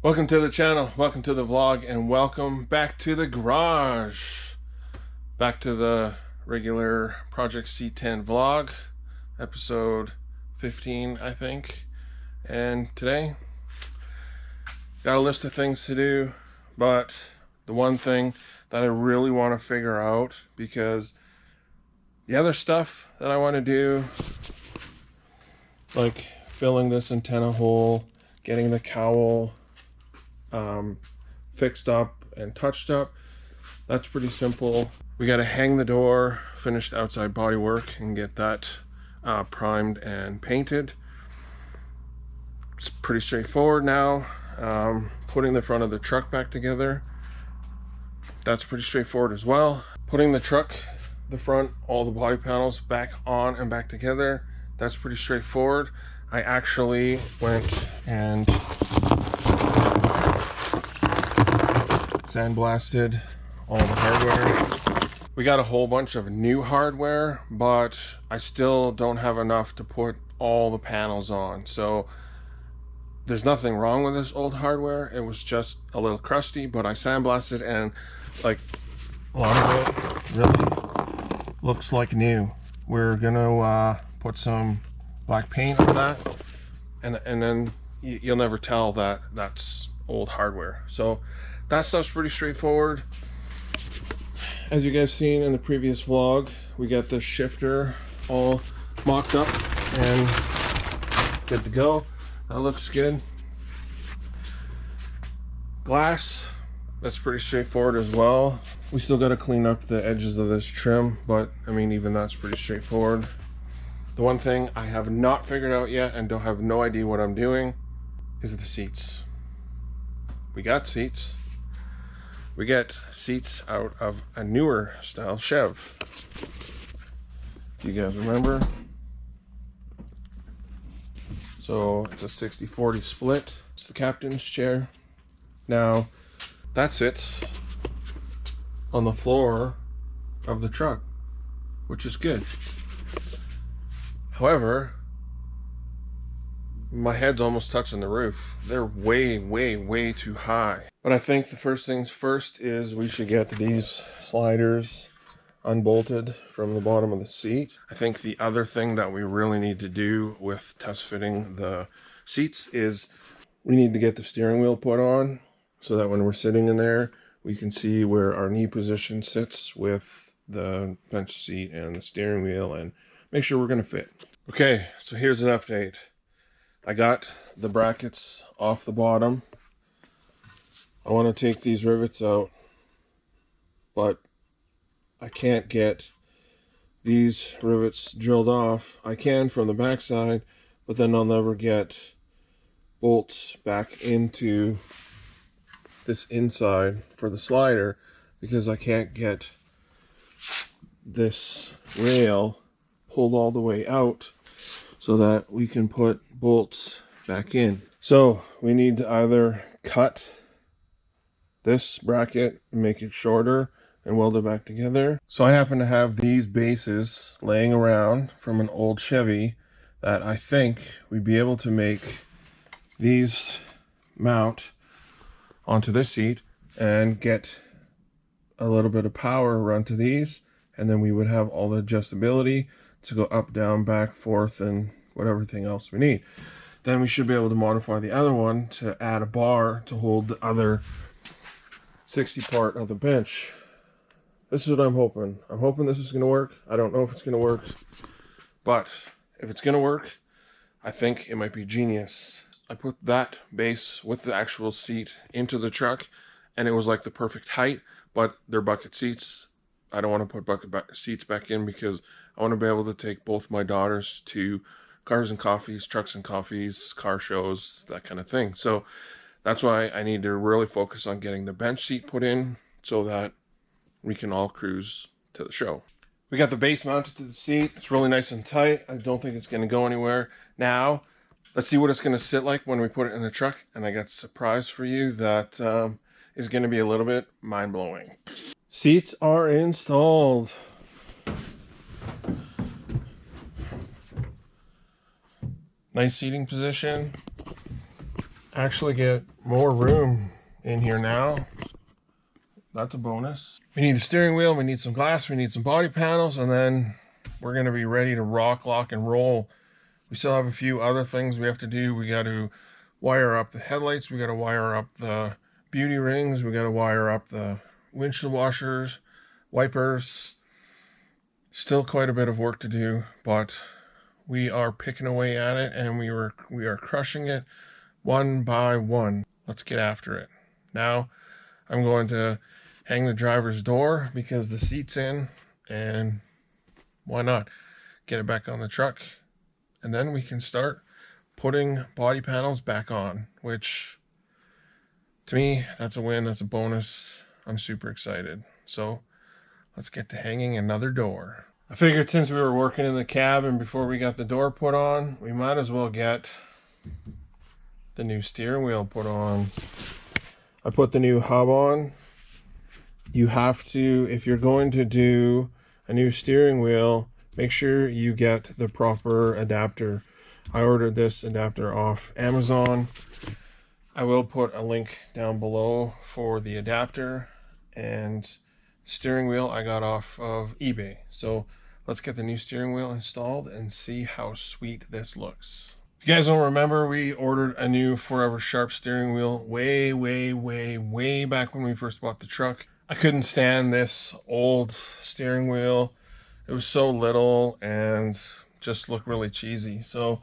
Welcome to the channel, welcome to the vlog, and welcome back to the garage. Back to the regular Project C10 vlog, episode 15, I think. And today, got a list of things to do, but the one thing that I really want to figure out, because the other stuff that I want to do, like filling this antenna hole, getting the cowl fixed up and touched up, that's pretty simple. We got to hang the door, finish the outside body work, and get that primed and painted. It's pretty straightforward now. Putting the front of the truck back together, that's pretty straightforward as well. Putting the truck, the front, all the body panels back on and back together, that's pretty straightforward. I actually went and sandblasted all the hardware. We got a whole bunch of new hardware, but I still don't have enough to put all the panels on. So there's nothing wrong with this old hardware. It was just a little crusty, but I sandblasted, and like a lot of it really looks like new. We're gonna put some black paint on that, and then you'll never tell that that's old hardware. So that stuff's pretty straightforward. As you guys seen in the previous vlog, we got the shifter all mocked up and good to go. That looks good. Glass, that's pretty straightforward as well. We still got to clean up the edges of this trim, but I mean, even that's pretty straightforward. The one thing I have not figured out yet and don't have no idea what I'm doing is the seats. We got seats. We get seats out of a newer style Chev. If you guys remember. So it's a 60-40 split. It's the captain's chair. Now that sits on the floor of the truck, which is good. However, my head's almost touching the roof. They're way too high. But I think the first things first is we should get these sliders unbolted from the bottom of the seat. I think the other thing that we really need to do with test fitting the seats is we need to get the steering wheel put on so that when we're sitting in there, we can see where our knee position sits with the bench seat and the steering wheel and make sure we're going to fit. Okay, so here's an update. I got the brackets off the bottom. I want to take these rivets out, but I can't get these rivets drilled off. I can from the backside, but then I'll never get bolts back into this inside for the slider because I can't get this rail pulled all the way out so that we can put bolts back in. So we need to either cut this bracket and make it shorter and weld it back together. So I happen to have these bases laying around from an old Chevy that I think we'd be able to make these mount onto this seat and get a little bit of power run to these, and then we would have all the adjustability to go up, down, back, forth, and whatever thing else we need. Then we should be able to modify the other one to add a bar to hold the other 60 part of the bench. This is what I'm hoping. I'm hoping this is going to work. I don't know if it's going to work, but if it's going to work, I think it might be genius. I put that base with the actual seat into the truck, and it was like the perfect height, but they're bucket seats. I don't want to put bucket seats back in because I want to be able to take both my daughters to cars and coffees, trucks and coffees, car shows, that kind of thing. So that's why I need to really focus on getting the bench seat put in so that we can all cruise to the show. We got the base mounted to the seat. It's really nice and tight. I don't think it's going to go anywhere. Now, let's see what it's going to sit like when we put it in the truck. And I got a surprise for you that is going to be a little bit mind-blowing. Seats are installed. Nice seating position. actually get more room in here now. That's a bonus. We need a steering wheel, we need some glass, we need some body panels, and then we're going to be ready to rock, lock, and roll. We still have a few other things we have to do. We got to wire up the headlights, we got to wire up the beauty rings, we got to wire up the windshield washers, wipers. Still quite a bit of work to do, but we are picking away at it, and we are crushing it one by one. Let's get after it. Now I'm going to hang the driver's door because the seat's in, and why not get it back on the truck, and then we can start putting body panels back on, which to me, that's a win, that's a bonus. I'm super excited. So let's get to hanging another door. I figured since we were working in the cab and before we got the door put on, we might as well get the new steering wheel put on. I put the new hub on. You have to, if you're going to do a new steering wheel, make sure you get the proper adapter. I ordered this adapter off Amazon. I will put a link down below for the adapter, and steering wheel I got off of eBay. So let's get the new steering wheel installed and see how sweet this looks. If you guys don't remember, we ordered a new Forever Sharp steering wheel way back when we first bought the truck. I couldn't stand this old steering wheel. It was so little and just looked really cheesy. So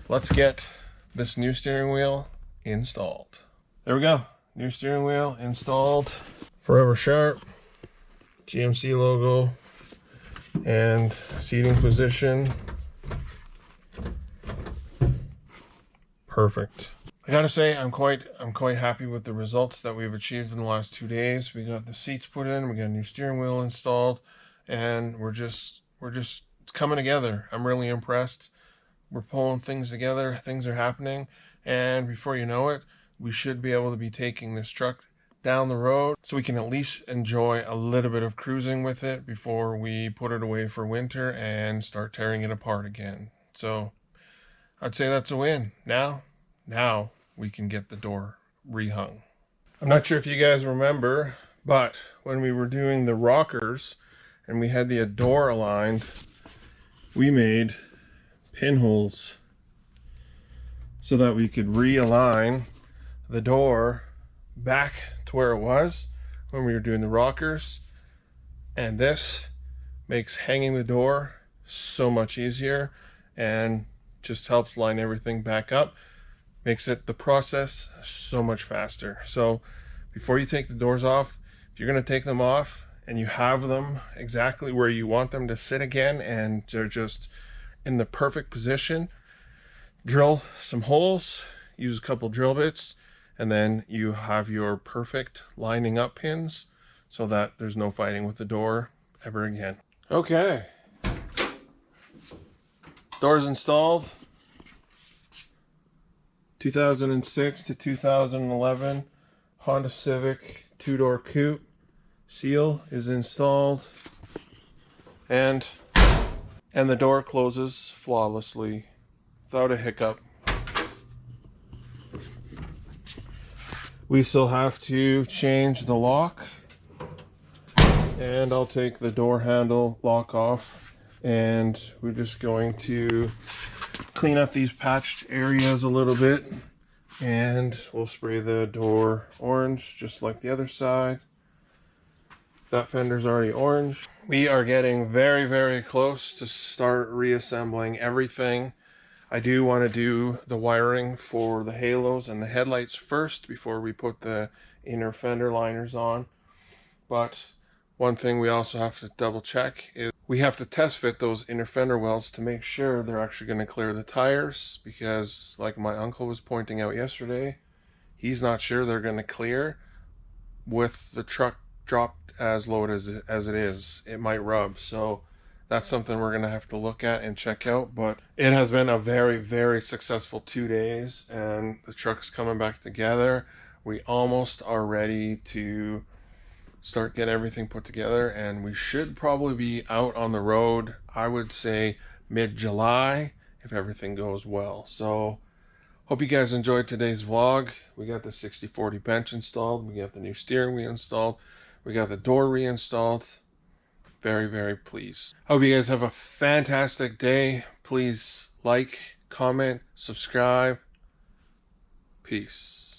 let's get this new steering wheel installed. There we go. New steering wheel installed. Forever Sharp, GMC logo, and seating position. Perfect. I gotta say, I'm quite happy with the results that we've achieved in the last 2 days. We got the seats put in, we got a new steering wheel installed, and we're just it's coming together. I'm really impressed. We're pulling things together, things are happening, and before you know it, we should be able to be taking this truck down the road so we can at least enjoy a little bit of cruising with it before we put it away for winter and start tearing it apart again. So I'd say that's a win. Now we can get the door rehung. I'm not sure if you guys remember, but when we were doing the rockers and we had the door aligned, we made pinholes so that we could realign the door back to where it was when we were doing the rockers. And this makes hanging the door so much easier and just helps line everything back up. Makes it the process so much faster. So before you take the doors off, if you're going to take them off and you have them exactly where you want them to sit again and they're just in the perfect position, drill some holes, use a couple drill bits, and then you have your perfect lining up pins so that there's no fighting with the door ever again. Okay, doors installed. 2006 to 2011 Honda Civic 2-door coupe. Seal is installed, and the door closes flawlessly without a hiccup. We still have to change the lock, and I'll take the door handle lock off, and we're just going to clean up these patched areas a little bit, and we'll spray the door orange just like the other side. That fender's already orange. We are getting very close to start reassembling everything. I do want to do the wiring for the halos and the headlights first before we put the inner fender liners on. But one thing we also have to double check is we have to test fit those inner fender wells to make sure they're actually going to clear the tires, because like my uncle was pointing out yesterday, he's not sure they're going to clear with the truck dropped as low as it is. It might rub. So that's something we're going to have to look at and check out. But it has been a very successful 2 days, and the truck's coming back together. We almost are ready to start getting everything put together, and we should probably be out on the road, I would say mid-July, if everything goes well. So Hope you guys enjoyed today's vlog. We got the 60/40 bench installed. We got the new steering wheel installed. We got the door reinstalled. Very, very pleased. Hope you guys have a fantastic day. Please like, comment, subscribe. Peace.